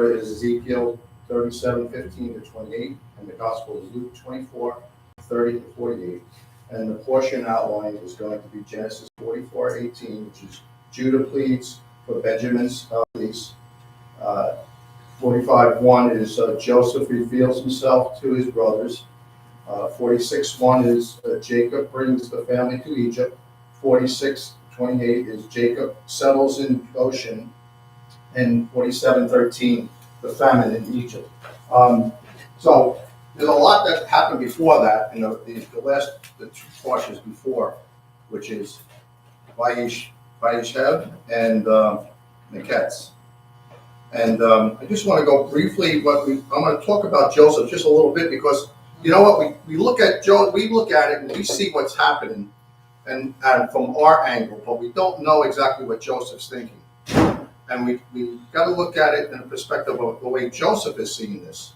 is Ezekiel 37:15-28, and the Gospel is Luke 24:30-48. And the portion outlined is going to be Genesis 44:18, which is Judah pleads for Benjamin's release. 45:1 is Joseph reveals himself to his brothers. 46:1 is Jacob brings the family to Egypt. 46:28 is Jacob settles in Goshen. And 47:13, the famine in Egypt. So there's a lot that happened before that, and the two portions before, which is Vayishev and Neketz. And I just want to go briefly. I'm going to talk about Joseph just a little bit, because you know what, we look at it and we see what's happening, and from our angle, but we don't know exactly what Joseph's thinking. And we got to look at it in the perspective of the way Joseph is seeing this.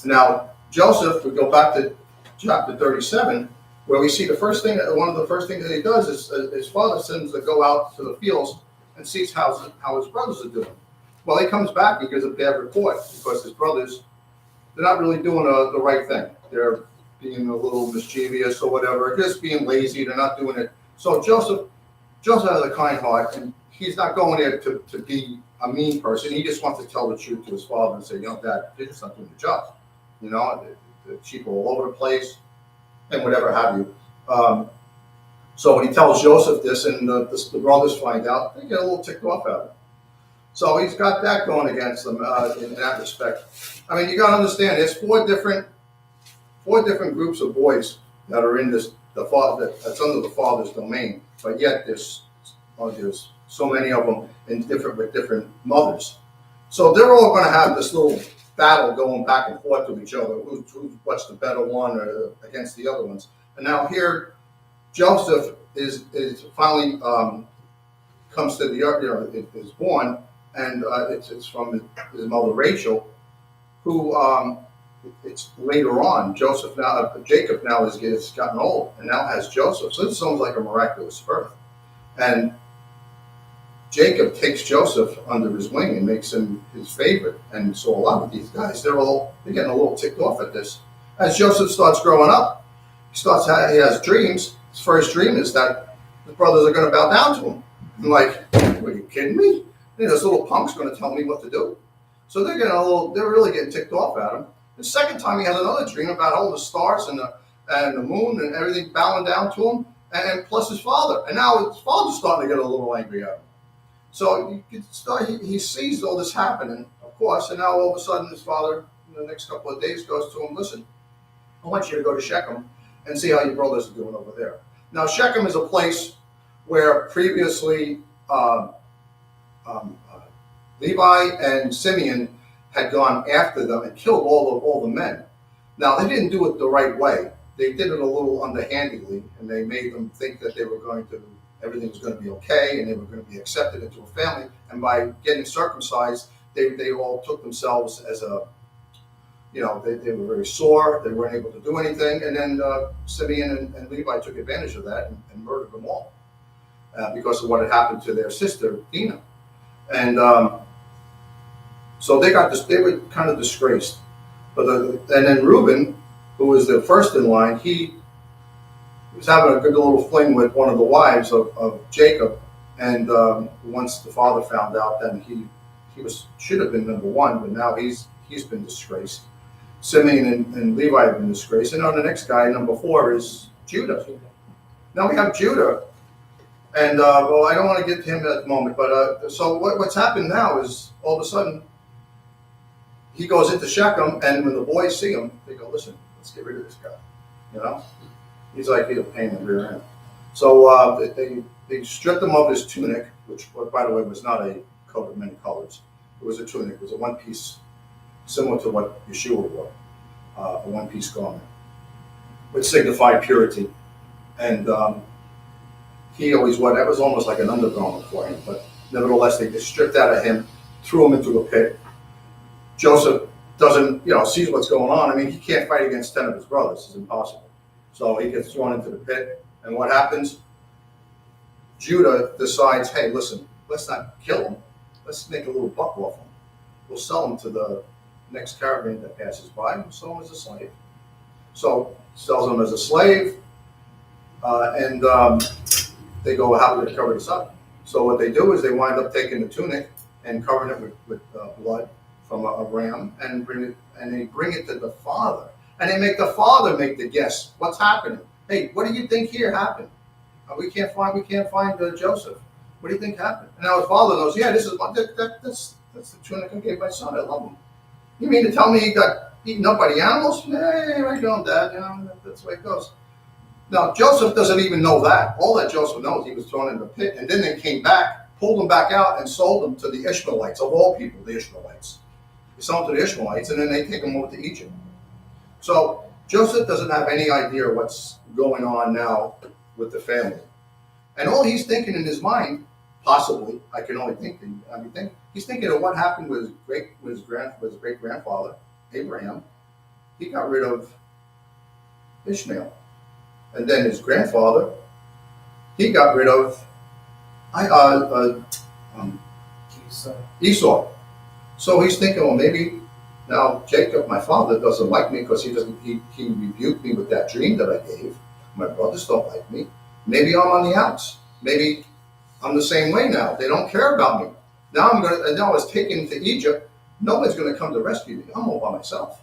Now, Joseph, we go back to chapter 37, where we see one of the first things that he does is his father sends to go out to the fields and sees how his brothers are doing. Well, he comes back and gives a bad report, because his brothers, they're not really doing the right thing. They're being a little mischievous or whatever, just being lazy. They're not doing it. So Joseph has a kind heart, and he's not going there to be a mean person. He just wants to tell the truth to his father and say, Dad, they're just not doing the job. The sheep are all over the place and whatever have you. So when he tells Joseph this, and the brothers find out, they get a little ticked off at him. So he's got that going against them in that respect. I mean, you got to understand, there's four different groups of boys that are in that's under the father's domain, but yet there's so many of them with different mothers. So they're all going to have this little battle going back and forth to each other. What's the better one against the other ones? And now here, Joseph is finally comes to the is born, and it's from his mother Rachel, who it's later on. Jacob now has gotten old and now has Joseph. So this is almost like a miraculous birth. And Jacob takes Joseph under his wing and makes him his favorite. And so a lot of these guys, they're getting a little ticked off at this. As Joseph starts growing up, he has dreams. His first dream is that the brothers are going to bow down to him. I'm like, are you kidding me? This little punk's going to tell me what to do. So they're really getting ticked off at him. The second time, he has another dream about all the stars and the moon and everything bowing down to him, and plus his father. And now his father's starting to get a little angry at him. So he sees all this happening, of course, and now all of a sudden his father, in the next couple of days, goes to him, listen, I want you to go to Shechem and see how your brothers are doing over there. Now, Shechem is a place where previously Levi and Simeon had gone after them and killed all the men. Now, they didn't do it the right way. They did it a little underhandedly, and they made them think that everything was going to be okay, and they were going to be accepted into a family. And by getting circumcised, they all took themselves as they were very sore. They weren't able to do anything. And then Simeon and Levi took advantage of that and murdered them all because of what had happened to their sister, Dinah. And so they were kind of disgraced. And then Reuben, who was the first in line, he was having a good little fling with one of the wives of Jacob, and once the father found out, then he should have been number one, but now he's been disgraced. Simeon and Levi have been disgraced, and now the next guy, number 4, is Judah. Now we have Judah, and I don't want to get to him at the moment, but so what's happened now is all of a sudden he goes into Shechem, and when the boys see him, they go, listen, let's get rid of this guy, He's like, he's a pain in the rear end. So they stripped him of his tunic, which, by the way, was not a coat of many colors. It was a tunic. It was a one-piece, similar to what Yeshua wore, a one-piece garment, which signified purity. And he always wore, that was almost like an undergarment for him. But nevertheless, they just stripped out of him, threw him into a pit. Joseph doesn't, sees what's going on. I mean, he can't fight against 10 of his brothers. It's impossible. So he gets thrown into the pit, and what happens? Judah decides, hey, listen, let's not kill him. Let's make a little buck off him. we'll sell him to the next caravan that passes by, and we'll sell him as a slave. So sells him as a slave, and they go, how do they cover this up? So what they do is they wind up taking the tunic and covering it with blood from a ram, and they bring it to the father, and they make the father make the guess what's happening. Hey, what do you think here happened? We can't find Joseph. What do you think happened? And now his father knows. Yeah, this is that's the tunic I gave my son. I love him. You mean to tell me he got eaten up by the animals? Hey, right on, Dad. You know that's the way it goes. Now Joseph doesn't even know that. All that Joseph knows, he was thrown in the pit, and then they came back, pulled him back out, and sold him to the Ishmaelites of all people. The Ishmaelites. They sold him to the Ishmaelites, and then they take him over to Egypt. So Joseph doesn't have any idea what's going on now with the family, and all he's thinking in his mind, possibly, I can only think. He's thinking of what happened with his great grandfather Abraham. He got rid of Ishmael, and then his grandfather, he got rid of Esau. So he's thinking, well, maybe now Jacob, my father, doesn't like me because he rebuked me with that dream that I gave. My brothers don't like me. Maybe I'm on the outs. Maybe I'm the same way now. They don't care about me. Now I was taken to Egypt. Nobody's going to come to rescue me. I'm all by myself.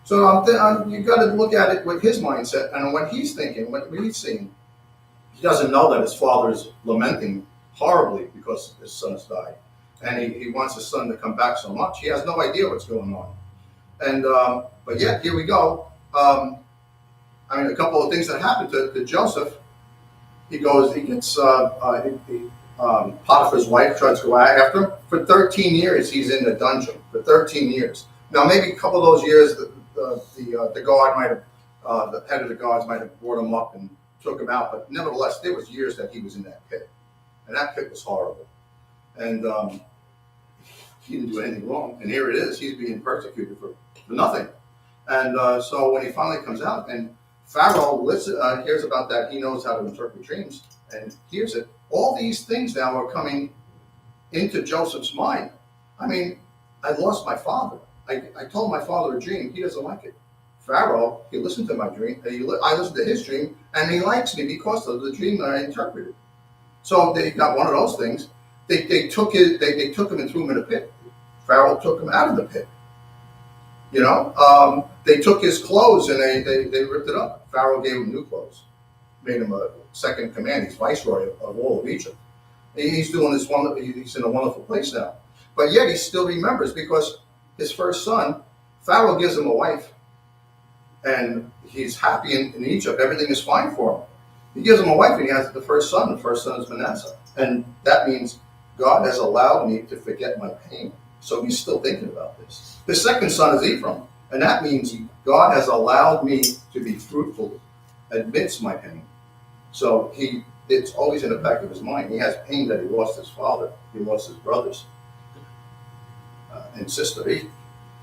So you got to look at it with his mindset and what he's thinking, what he's seeing. He doesn't know that his father is lamenting horribly because his son has died, and he wants his son to come back so much. He has no idea what's going on. And but yet here we go. A couple of things that happened to Joseph. He gets Potiphar's wife tries to go after him. For 13 years, he's in the dungeon. For 13 years. Now, maybe a couple of those years, the guard might have, the head of the guards might have brought him up and took him out. But nevertheless, there was years that he was in that pit, and that pit was horrible. And he didn't do anything wrong. And here it is. He's being persecuted for nothing. And so when he finally comes out, and Pharaoh hears about that, he knows how to interpret dreams, and hears it. All these things now are coming into Joseph's mind. I mean, I lost my father. I told my father a dream. He doesn't like it. Pharaoh, he listened to my dream. I listened to his dream, and he likes me because of the dream that I interpreted. So they got one of those things. They took him and threw him in a pit. Pharaoh took him out of the pit. You know, they took his clothes and they ripped it up. Pharaoh gave him new clothes, made him a second command. He's viceroy of all of Egypt. He's doing this he's in a wonderful place now. But yet he still remembers because his first son, Pharaoh gives him a wife, and he's happy in Egypt. Everything is fine for him. He gives him a wife, and he has the first son. The first son is Manasseh, and that means God has allowed me to forget my pain. So he's still thinking about this. The second son is Ephraim, and that means God has allowed me to be fruitful amidst my pain. So it's always in the back of his mind. He has pain that he lost his father, he lost his brothers and sister.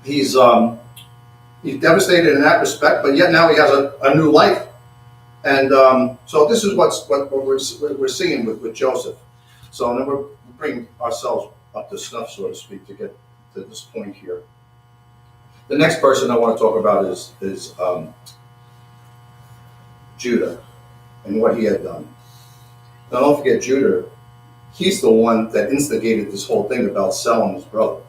He's devastated in that respect, but yet now he has a new life. And so this is what we're seeing with Joseph. So then we're bringing ourselves up to snuff, so to speak, to get to this point here. The next person I want to talk about is Judah and what he had done. Now don't forget Judah, he's the one that instigated this whole thing about selling his brother.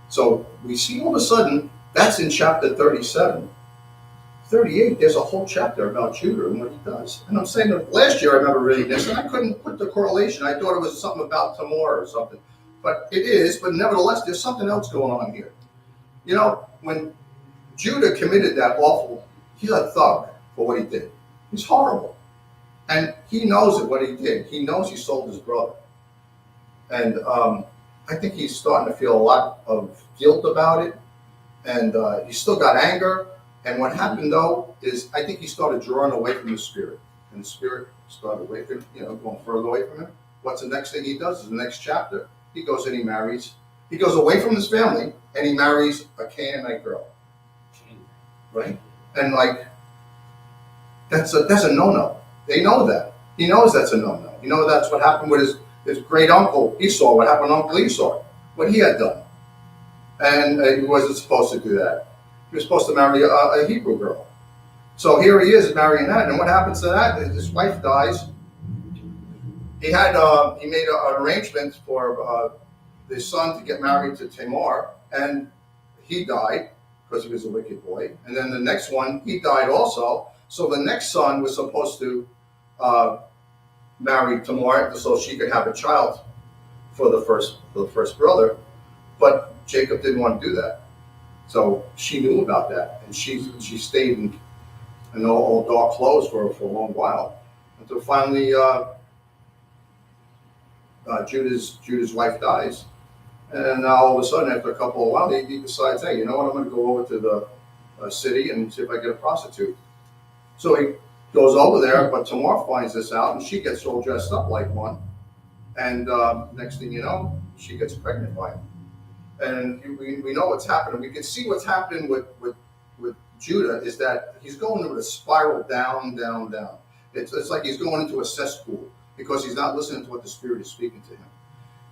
So we see all of a sudden, that's in chapter 37. 38, there's a whole chapter about Judah and what he does. And I'm saying that last year I remember reading this, and I couldn't put the correlation. I thought it was something about Tamar or something. But it is, but nevertheless, there's something else going on here. You know, when Judah committed that awful, he's a thug for what he did. He's horrible. And he knows it, what he did. He knows he sold his brother. And I think he's starting to feel a lot of guilt about it. And he's still got anger. And what happened, though, is I think he started drawing away from the Spirit. And the Spirit started going further away from him. What's the next thing he does? Is the next chapter. He goes and he marries. He goes away from his family, and he marries a Canaanite girl. Right? And, that's a no-no. They know that. He knows that's a no-no. You know that's what happened with his great uncle Esau. What happened to Uncle Esau? what he had done. And he wasn't supposed to do that. He was supposed to marry a Hebrew girl. So here he is marrying that. And what happens to that? His wife dies. He made an arrangement for his son to get married to Tamar, and he died because he was a wicked boy. And then the next one, he died also. So the next son was supposed to marry Tamar so she could have a child for the first brother. But Jacob didn't want to do that. So she knew about that, and she stayed in all dark clothes for a long while until finally Judah's wife dies. And now all of a sudden, after a couple of while, he decides, hey, you know what? I'm going to go over to the city and see if I get a prostitute. So he goes over there, but Tamar finds this out, and she gets all dressed up like one. And next thing you know, she gets pregnant by him. And we know what's happening. We can see what's happening with Judah is that he's going through a spiral down, down, down. It's like he's going into a cesspool because he's not listening to what the Spirit is speaking to him.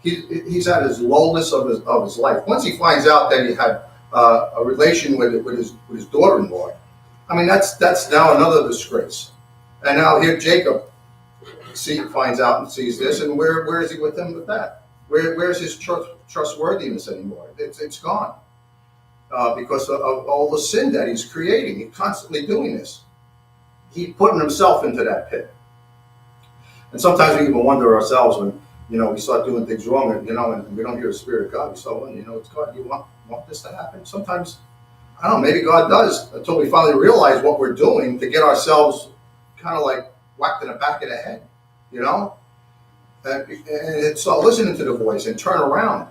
He's at his lowness of his life. Once he finds out that he had a relation with his daughter-in-law, I mean that's now another disgrace. And now here Jacob finds out and sees this, and where is he with him with that? Where's his trustworthiness anymore? It's gone because of all the sin that he's creating. He's constantly doing this. He's putting himself into that pit. And sometimes we even wonder ourselves when we start doing things wrong, and we don't hear the Spirit of God. We start wondering, it's God. You want this to happen? Sometimes I don't know. Maybe God does until we finally realize what we're doing to get ourselves kind of like whacked in the back of the head, and start listening to the voice and turn around,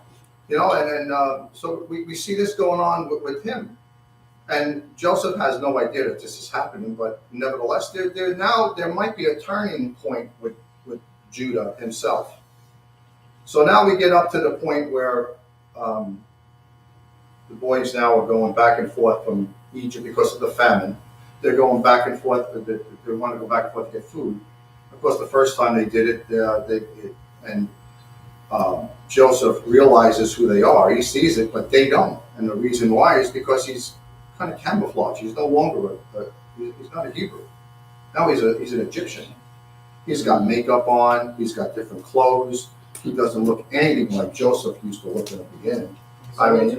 so we see this going on with him. And Joseph has no idea that this is happening, but nevertheless, there might be a turning point with Judah himself. So now we get up to the point where the boys now are going back and forth from Egypt because of the famine. They're going back and forth. They want to go back and forth to get food. Of course, the first time they did it, Joseph realizes who they are. He sees it, but they don't. And the reason why is because he's kind of camouflaged. He's no longer he's not a Hebrew. Now he's an Egyptian. He's got makeup on. He's got different clothes. He doesn't look anything like Joseph used to look in the beginning. I mean,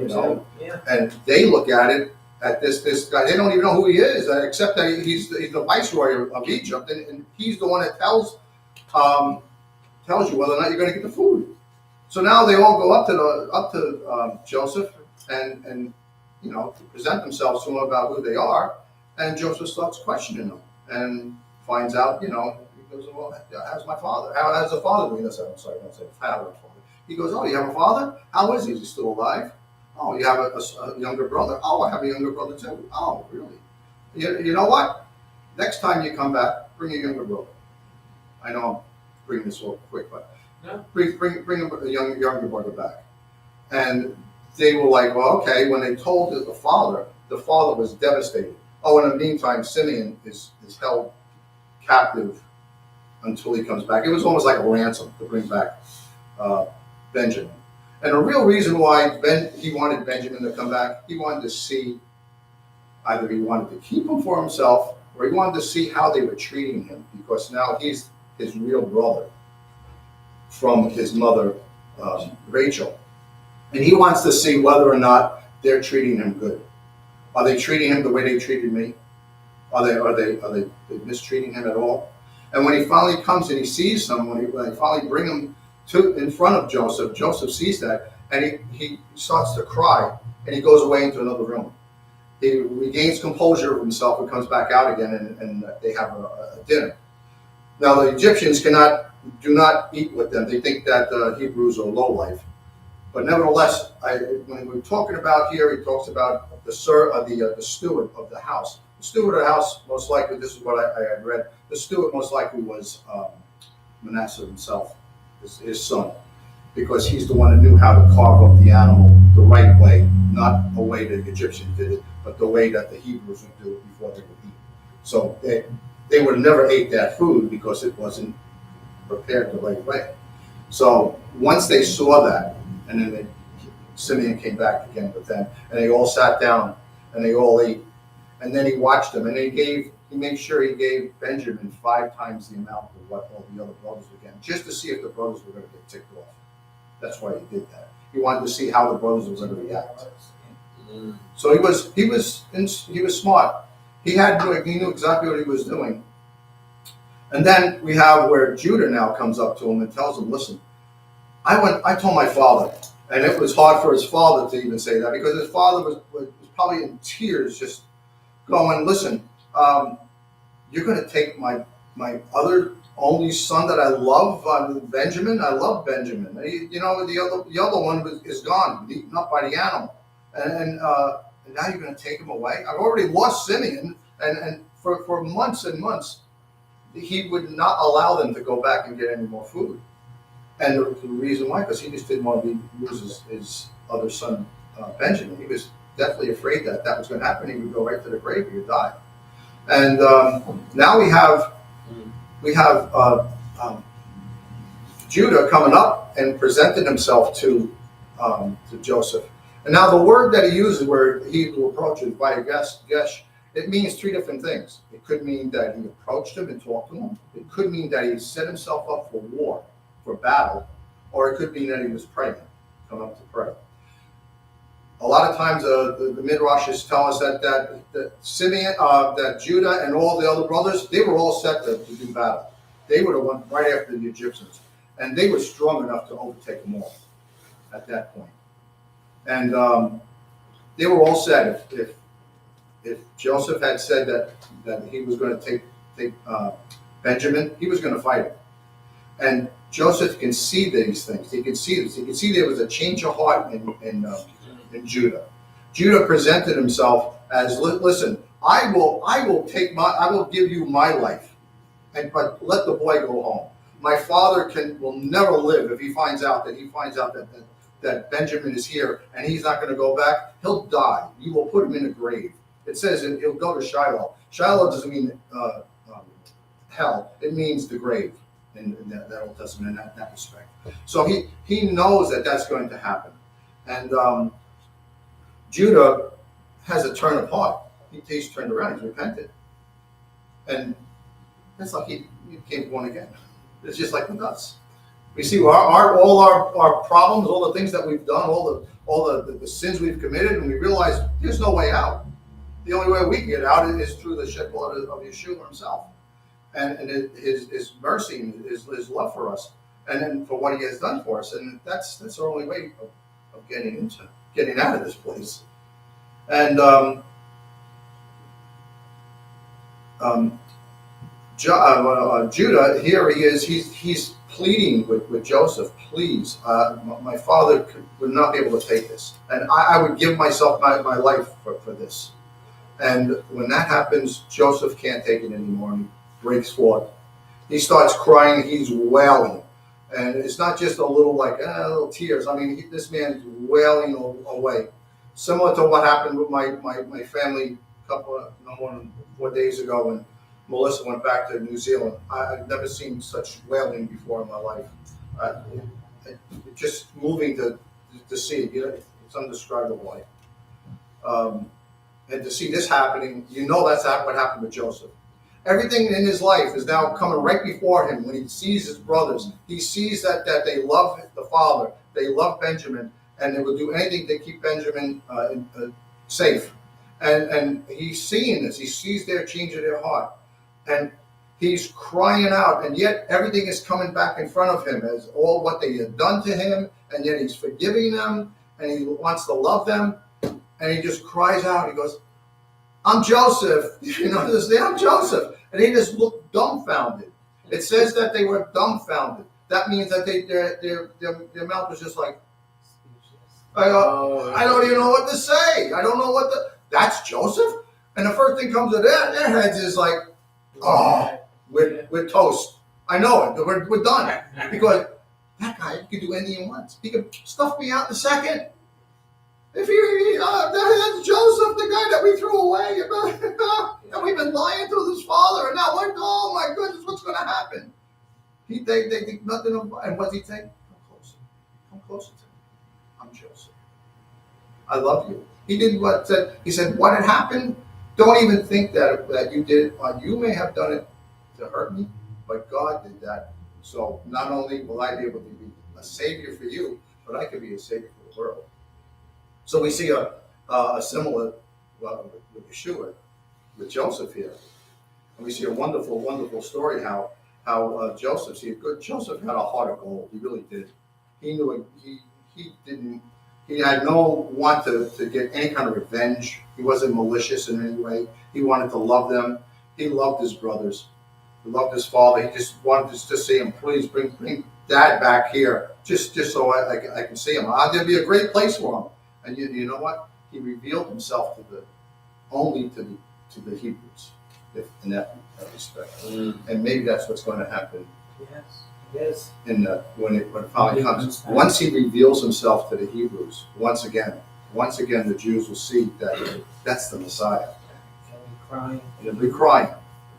Yeah. And they look at it at this guy. They don't even know who he is, except that he's the viceroy of Egypt, and he's the one that tells you whether or not you're going to get the food. So now they all go up to Joseph and present themselves to him about who they are, and Joseph starts questioning them and finds out, he goes, well, how's my father? How's the father doing this? I'm sorry, I don't say father. He goes, oh, you have a father? How is he? Is he still alive? Oh, you have a younger brother? Oh, I have a younger brother too. Oh, really? You know what? Next time you come back, bring a younger brother. I know I'm bringing this all quick, but bring a younger brother back. And they were like, well, okay. When they told the father was devastated. Oh, in the meantime, Simeon is held captive until he comes back. It was almost like a ransom to bring back Benjamin. And the real reason why he wanted Benjamin to come back, he wanted to see, either he wanted to keep him for himself, or he wanted to see how they were treating him, because now he's his real brother from his mother, Rachel. And he wants to see whether or not they're treating him good. Are they treating him the way they treated me? Are they mistreating him at all? And when he finally comes and he sees them, when they finally bring him in front of Joseph, Joseph sees that, and he starts to cry, and he goes away into another room. He regains composure of himself and comes back out again, and they have a dinner. Now the Egyptians do not eat with them. They think that the Hebrews are low life. But nevertheless, when we're talking about here, he talks about the steward of the house. The steward of the house, most likely, this is what I had read, the steward most likely was Manasseh himself, his son, because he's the one who knew how to carve up the animal the right way, not the way that the Egyptians did it, but the way that the Hebrews would do it before they would eat. So they would have never ate that food because it wasn't prepared the right way. So once they saw that, and then Simeon came back again with them, and they all sat down and they all ate. And then he watched them, and he made sure he gave Benjamin 5 times the amount of what all the other brothers were getting, just to see if the brothers were going to get ticked off. That's why he did that. He wanted to see how the brothers were going to react. So he was smart. He knew exactly what he was doing. And then we have where Judah now comes up to him and tells him, "Listen, I told my father," and it was hard for his father to even say that because his father was probably in tears, just going, "Listen, you're going to take my other only son that I love, Benjamin. I love Benjamin. The other one is gone, eaten up by the animal, and now you're going to take him away. I've already lost Simeon, and for months and months, he would not allow them to go back and get any more food. And the reason why, because he just didn't want to lose his other son, Benjamin. He was definitely afraid that was going to happen. He would go right to the grave. He would die. And now we have Judah coming up and presented himself to Joseph. And now the word that he uses, where he will approach it by a gesh, it means 3 different things. It could mean that he approached him and talked to him. It could mean that he set himself up for war, for battle, or it could mean that he was praying, come up to pray. A lot of times the Midrashes tell us that Simeon, that Judah and all the other brothers, they were all set to do battle. They would have went right after the Egyptians. And they were strong enough to overtake them all at that point. And they were all set. If Joseph had said that he was going to take Benjamin, he was going to fight him. And Joseph can see these things. He can see this. He can see there was a change of heart in Judah. Judah presented himself as, "Listen, I will give you my life, but let the boy go home. My father will never live if he finds out that Benjamin is here and he's not going to go back. He'll die. You will put him in a grave." It says he'll go to Shiloh. Shiloh doesn't mean hell. It means the grave in that Old Testament in that respect. So he knows that that's going to happen. And Judah has a turn of heart. He's turned around. He's repented. And it's like he became born again. It's just like with us. We see all our problems, all the things that we've done, all the sins we've committed, and we realize there's no way out. The only way we can get out is through the shed blood of Yeshua himself, and his mercy and his love for us, and then for what he has done for us. And that's our only way of getting out of this place. And Judah, here he is. He's pleading with Joseph, "Please, my father would not be able to take this, and I would give myself my life for this." And when that happens, Joseph can't take it anymore, and he breaks forth. He starts crying. He's wailing, and it's not just a little little tears. I mean, this man is wailing away, similar to what happened with my family no more than 4 days ago when Melissa went back to New Zealand. I've never seen such wailing before in my life. Just moving to see it, it's indescribable. And to see this happening, that's what happened with Joseph. Everything in his life is now coming right before him when he sees his brothers. He sees that they love the father, they love Benjamin, and they will do anything to keep Benjamin safe. And he's seeing this. He sees their change of their heart. And he's crying out, and yet everything is coming back in front of him as all what they had done to him, and yet he's forgiving them, and he wants to love them, and he just cries out. He goes, "I'm Joseph." I'm Joseph. And he just looked dumbfounded. It says that they were dumbfounded. That means that their mouth was just like, I don't even know what to say. I don't know that's Joseph? And the first thing comes to their heads is like, "Oh, we're toast." I know it. We're done. Because that guy could do anything he wants. He could stuff me out in a second. If that's Joseph, the guy that we threw away, and we've been lying to his father, and now oh my goodness, what's going to happen? They think nothing of, and what's he think? Come closer to me. I'm Joseph. I love you. He did what said. He said, what had happened? Don't even think that you did it. You may have done it to hurt me, but God did that. So not only will I be able to be a savior for you, but I could be a savior for the world. So we see a similar with Yeshua, with Joseph here. And we see a wonderful, wonderful story how Joseph, Joseph had a heart of gold. He really did. He knew it, he didn't, he had no want to get any kind of revenge. He wasn't malicious in any way. He wanted to love them. He loved his brothers. He loved his father. He just wanted to see him. Please bring Dad back here, just so I can see him. There'd be a great place for him. And you know what? He revealed himself only to the Hebrews, in that respect. And maybe that's what's going to happen. Yes. When it finally comes, once he reveals himself to the Hebrews, once again, the Jews will see that that's the Messiah. They'll be crying.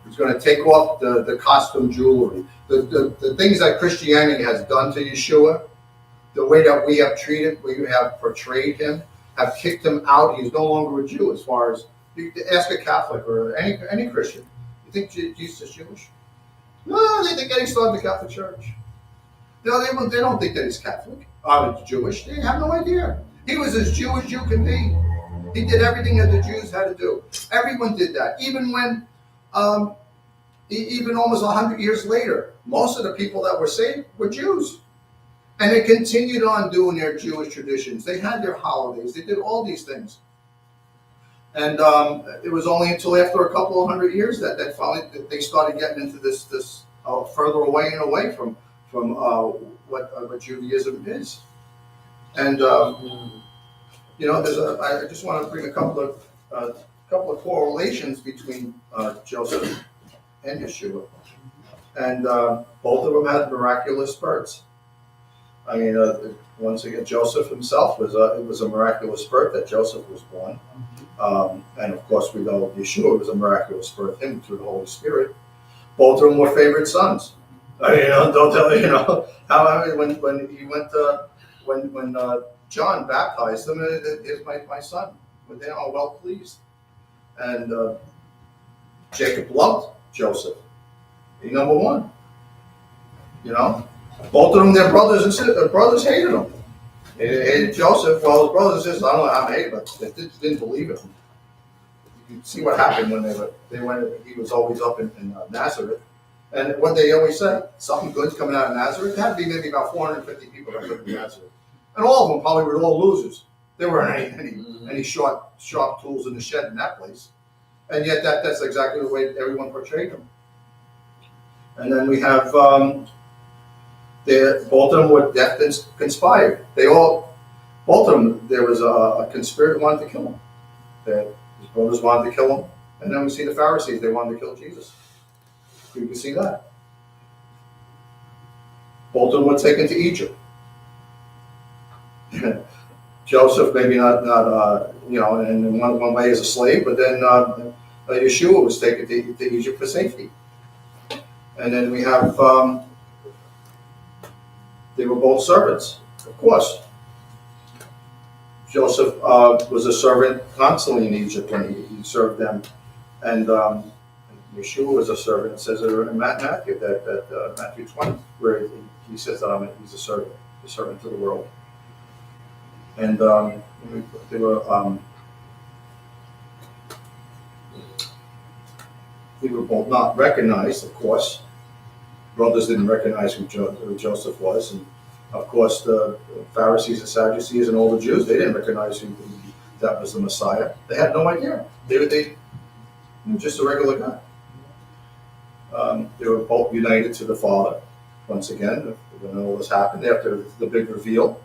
He's going to take off the costume jewelry, the things that Christianity has done to Yeshua, the way that we have treated, we have portrayed him, have kicked him out. He's no longer a Jew. As far as you ask a Catholic or any Christian, you think Jesus is Jewish? No, they think that he started the Catholic Church. No, they don't think that he's Catholic. Jewish. They have no idea. He was as Jew as you can be. He did everything that the Jews had to do. Everyone did that. Even when, even almost 100 years later, most of the people that were saved were Jews. And they continued on doing their Jewish traditions. They had their holidays. They did all these things. And it was only until after a couple of 100 years that finally they started getting into this further away and away from what Judaism is. And I just want to bring a couple of correlations between Joseph and Yeshua, and both of them had miraculous births. I mean, once again, Joseph himself it was a miraculous birth that Joseph was born. And of course, we know Yeshua was a miraculous birth, him through the Holy Spirit. Both of them were favorite sons. Don't tell me, when he went when John baptized him, here's my son. But they are well pleased. And Jacob loved Joseph. He number one. Both of them, their brothers hated him. They hated Joseph. Well, his brothers and sisters, I don't know how many, but they didn't believe him. You see what happened when they went. He was always up in Nazareth, and what they always said, something good's coming out of Nazareth. There had to be maybe about 450 people that lived in Nazareth, and all of them probably were all losers. There weren't any sharp tools in the shed in that place, and yet that's exactly the way everyone portrayed him. And then we have both of them were death conspired. Both of them, there was a conspirator who wanted to kill him. His brothers wanted to kill him, and then we see the Pharisees, they wanted to kill Jesus. You can see that. Both of them were taken to Egypt. Joseph, maybe not in one way as a slave, but then Yeshua was taken to Egypt for safety. And then we have, they were both servants, of course. Joseph was a servant constantly in Egypt when he served them, and Yeshua was a servant. It says in Matthew Matthew 20, where he says that he's a servant to the world. And they were both not recognized, of course. Brothers didn't recognize who Joseph was, and of course the Pharisees and Sadducees and all the Jews, they didn't recognize who that was the Messiah. They had no idea. They were just a regular guy. They were both united to the Father. Once again, when all this happened after the big reveal,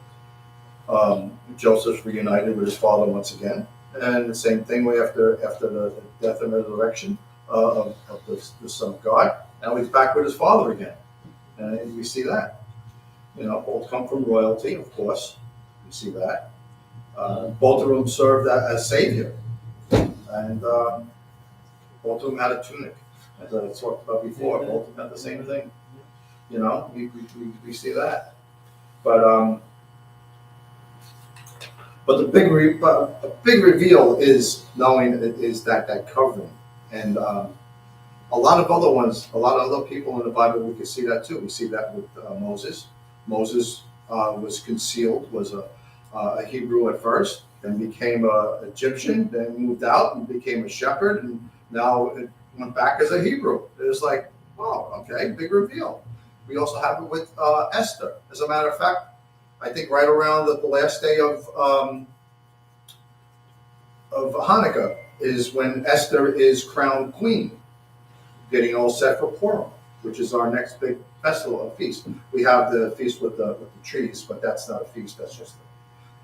Joseph's reunited with his father once again, and the same thing after the death and resurrection of the Son of God. Now he's back with his father again, and we see that. Both come from royalty, of course. We see that. Both of them served as Savior, and both of them had a tunic, as I talked about before. Both of them had the same thing. We see that. But But a big reveal is knowing is that covering, and a lot of other ones, a lot of other people in the Bible, we can see that too. We see that with Moses. Moses was concealed, was a Hebrew at first, then became an Egyptian, then moved out and became a shepherd, and now it went back as a Hebrew. It was like, oh, okay, big reveal. We also have it with Esther. As a matter of fact, I think right around the last day of Hanukkah is when Esther is crowned queen, getting all set for Purim, which is our next big festival, a feast. We have the feast with the trees, but that's not a feast. That's just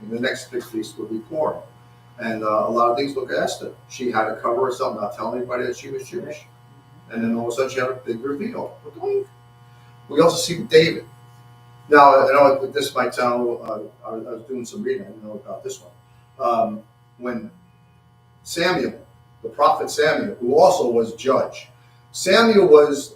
the next big feast will be Purim, and a lot of things look at Esther. She had to cover herself, not tell anybody that she was Jewish, and then all of a sudden she had a big reveal. We also see David. Now, I know this might sound. I was doing some reading. I didn't know about this one. When Samuel, the prophet Samuel, who also was judge, Samuel was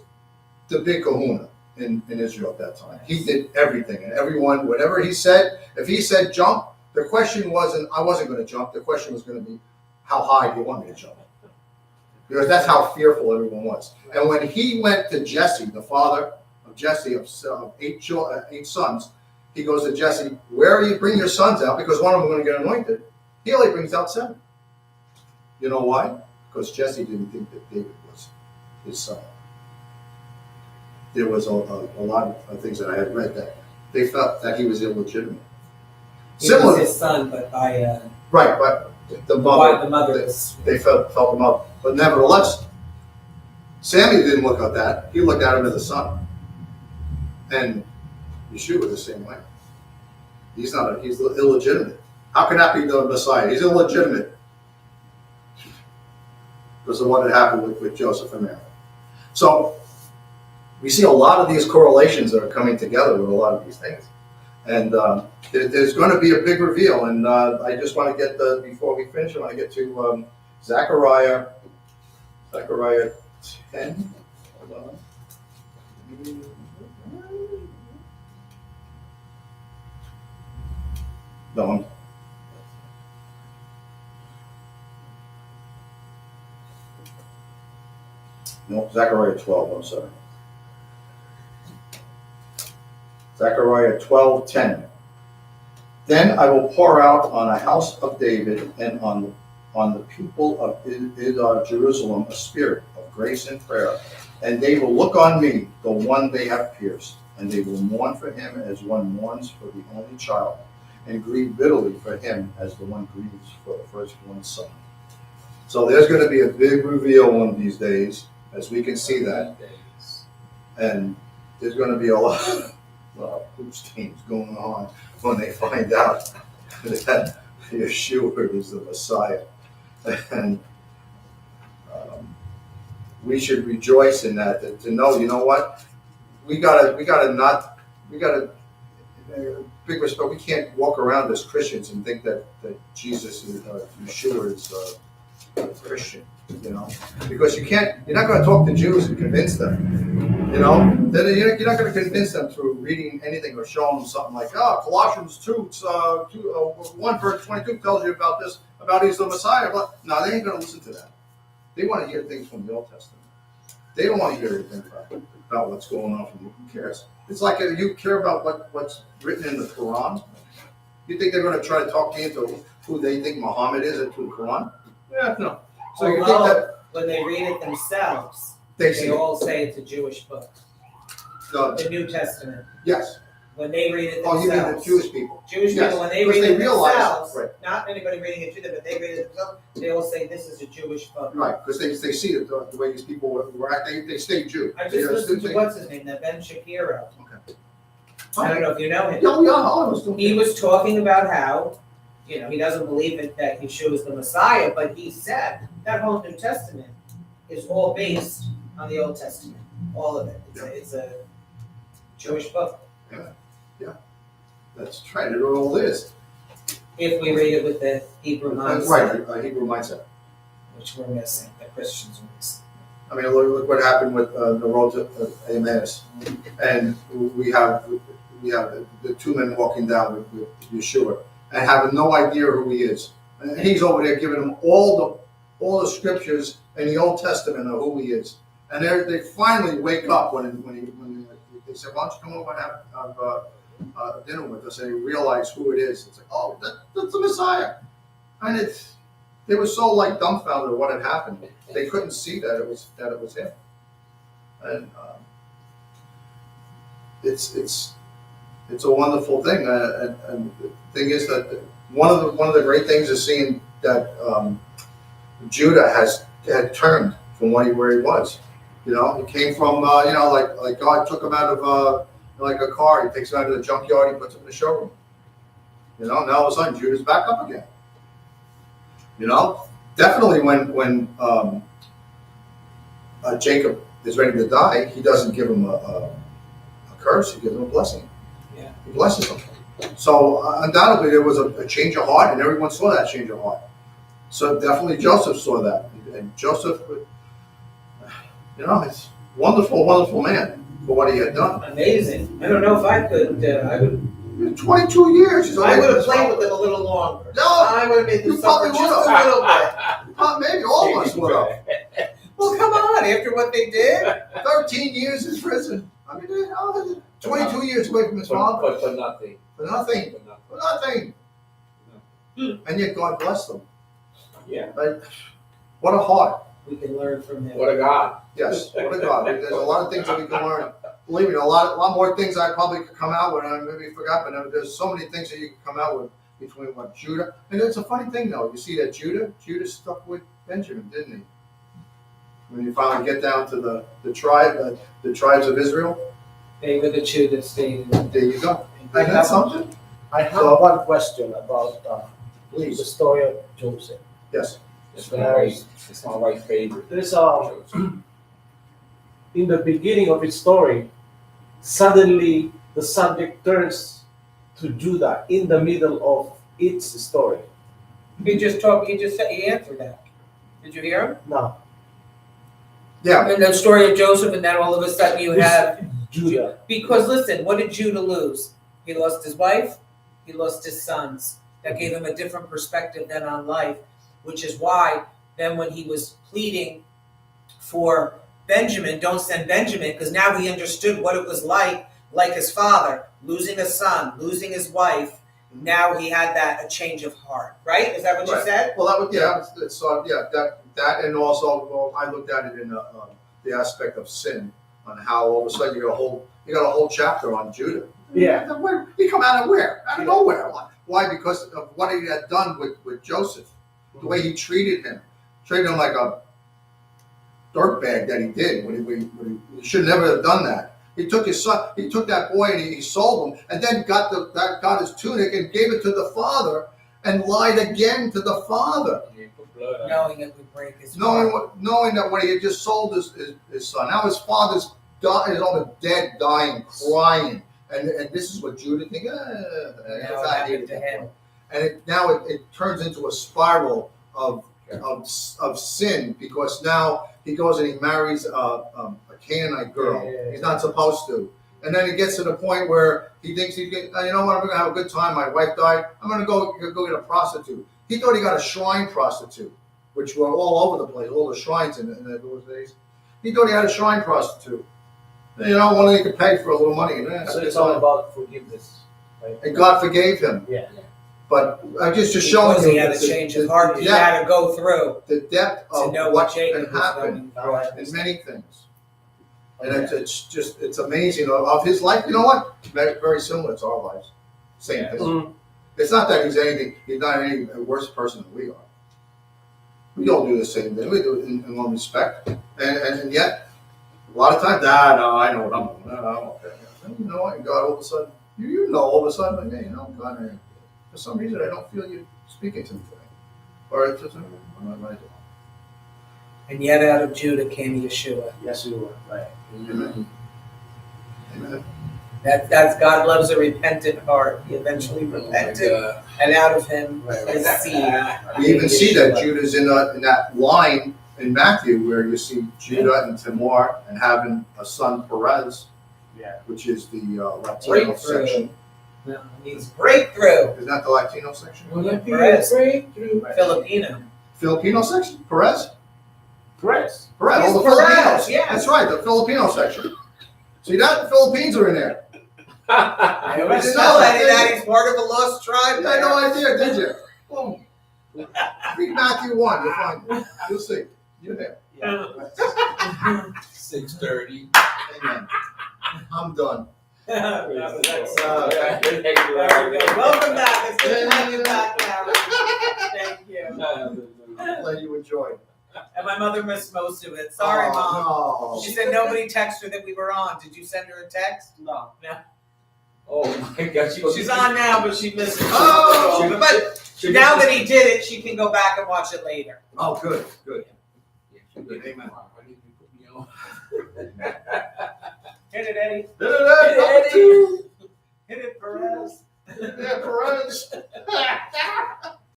the big kahuna in Israel at that time. He did everything, and everyone, whatever he said, if he said jump, the question wasn't, I wasn't going to jump. The question was going to be, how high do you want me to jump? Because that's how fearful everyone was. And when he went to Jesse, the father of Jesse, of eight sons, he goes to Jesse, where do you bring your sons out? Because one of them is going to get anointed. He only brings out 7. You know why? Because Jesse didn't think that David was his son. There was a lot of things that I had read that they felt that he was illegitimate. He was his son, but by right, but the mother, was. They felt him up. But nevertheless, Samuel didn't look at that. He looked at him as a son. And Yeshua the same way. He's illegitimate. How can that be the Messiah? He's illegitimate. Because of what had happened with Joseph and Mary. So we see a lot of these correlations that are coming together with a lot of these things. And there's going to be a big reveal. And I just want to get before we finish, I want to get to Zechariah 10. Hold on. No, Zechariah 12, I'm sorry. Zechariah 12:10. Then I will pour out on a house of David and on the people of Jerusalem a spirit of grace and prayer, and they will look on me, the one they have pierced, and they will mourn for him as one mourns for the only child, and grieve bitterly for him as the one grieves for the firstborn son. So there's going to be a big reveal one of these days, as we can see that, and there's going to be a lot of hoops teams going on when they find out that Yeshua is the Messiah, and we should rejoice in that. To know, you know what, we gotta big respect. We can't walk around as Christians and think that Jesus is Yeshua is a Christian, you know, because you're not going to talk to Jews and convince them, you know. Then you're not going to convince them through reading anything or showing them something like, Colossians 1 verse 22 tells you about this, about he's the Messiah. But no, they ain't going to listen to that. They want to hear things from the Old Testament. They don't want to hear anything about what's going on from you. Who cares? It's like you care about what's written in the Quran. You think they're going to try to talk to you into who they think Muhammad is into the Quran? Yeah, no. So you think that when they read it themselves, they all say it's a Jewish book. The New Testament. Yes. When they read it Oh, themselves. you mean the Jewish people? Jewish people, when they read it themselves, right. Not anybody reading it to them, but they read it themselves, they all say this is a Jewish book. Right, because they see it, the way these people were acting, they stay Jew. I just listened to what's his name, that Ben Shapiro. Okay. I don't know if you know him. Yeah, he was talking about how, he doesn't believe that Yeshua is the Messiah, but he said that whole New Testament is all based on the Old Testament. All of it. It's a Jewish book. Yeah. That's right, it all is. If we read it with the Hebrew mindset. Right, a Hebrew mindset. Which we're missing, the Christians are missing. I mean, look what happened with the road to Emmaus. And we have the 2 men walking down with Yeshua. and having no idea who he is. And he's over there giving them all the scriptures in the Old Testament of who he is. And they finally wake up when they say, "Why don't you come over and have dinner with us?" And they realize who it is. It's like, "Oh, that's the Messiah." And they were so like dumbfounded at what had happened. They couldn't see that it was him. And it's a wonderful thing. And the thing is that one of the great things is seeing that Judah had turned from where he was. You know, he came from like God took him out of like a car. He takes him out of the junkyard. He puts him in the showroom. You know, now all of a sudden Judah's back up again. You know, definitely when Jacob is ready to die, he doesn't give him a curse. He gives him a blessing. Yeah. He blesses him. So undoubtedly there was a change of heart, and everyone saw that change of heart. So definitely Joseph saw that, and Joseph, you know, it's wonderful, wonderful man for what he had done. Amazing. I don't know if I could. I would. 22 years. He's I away would from have his played father. with it a little longer. No, I would have made you them suffer probably just would've. a little bit. Maybe all of us would have. Well, come on. After what they did, 13 years in prison. I mean, 22 years away from his father. But for nothing. For nothing. For nothing. And yet God blessed them. Yeah. Like, what a heart. we can learn from him. What a God. Yes, what a God. There's a lot of things that we can learn. Believe me, a lot more things I probably could come out with. I maybe forgot, but there's so many things that you can come out with between what Judah. And it's a funny thing, though. You see that Judah stuck with Benjamin, didn't he? When you finally get down to the tribes of Israel, They were the two that stayed. there you go. Isn't that something? I have So- one question about the Please. story of Joseph. Yes. It's my wife's favorite. There's in the beginning of its story, suddenly the subject turns to Judah in the middle of its story. He just talked. He just said. He answered that. Did you hear him? Now, Yeah. In the story of Joseph, and then all of a sudden you have Judah. because listen, what did Judah lose? He lost his wife. He lost his sons. That gave him a different perspective then on life, which is why then when he was pleading for Benjamin, don't send Benjamin, because now he understood what it was like his father, losing a son, losing his wife. Now he had a change of heart, right? Is that what you Right. said? Well, that would that and also I looked at it in the aspect of sin, on how all of a sudden you got a whole chapter on Judah. Yeah. Where he come out of where? Out of nowhere. Why? Because of what he had done with Joseph, the way he treated him like a dirtbag that he did. He should never have done that. He took his son. He took that boy and he sold him, and then got his tunic and gave it to the father, and lied again to the father, You put blood on it. Knowing it would break his heart. knowing that when he had just sold his son, now his father's dead, dying, crying, and this is what Judah thinks. Now it happened to him. And now it turns into a spiral of sin, because now he goes and he marries a Canaanite girl. Yeah. He's not supposed to. And then it gets to the point where he thinks you know what, I'm going to have a good time. My wife died. I'm going to go get a prostitute. He thought he got a shrine prostitute, which were all over the place, all the shrines in those days. He thought he had a shrine prostitute. And, one that he could pay for a little money. So it's all about forgiveness. Right? And God forgave him. Yeah. But I'm just showing Because you he had a change of heart. He had to go through the depth to of know what what Jacob can was happen going through. in many things. And it's amazing of his life. You know what? Very, very similar to our lives. Same thing. Mhm. It's not that he's not any worse person than we are. We all do the same thing. We do it in one respect. And yet, a lot of times, no, I know what I'm doing. No, I'm okay. You know what? And God all of a sudden, all of a sudden, like, hey, God, for some reason, I don't feel you speaking to me today. Or it's just, what am I doing? And yet out of Judah came Yeshua. Yes, you were. Right. Amen. Amen. That's God loves a repentant heart. He eventually Oh my repented, God. and out of him Right. is seed. We even see that Judah's in that line in Matthew where you see Judah and Tamar and having a son Perez, Yeah. which is the Latino Breakthrough. section. No, it means breakthrough. Is that the Latino section? Will it be a Perez. breakthrough? Filipino. Filipino section? Perez? Perez. Perez, Yes, all the Perez, Filipinos. yes. That's right, the Filipino section. See that? The Philippines are in there. I didn't always know know that, that, did that you? he's part of a lost tribe. You had no idea, did you? Boom. Read Matthew 1, you'll find it. You'll see. You're there. 6:30. Amen. I'm done. That was excellent. Thank There we go. Welcome back. It's good to have you back now. Thank you. I'm glad you enjoyed. And my mother missed most of it. Sorry, Mom. Oh, no. She said nobody texted her that we were on. Did you send her a text? No. Oh my God, She's on now, but she missed it. Oh! But now that he did it, she can go back and watch it later. Oh, good, good. Amen. Why didn't you put me on? Hit it, Eddie. Eddie. Hit it, Perez. Yeah, Perez.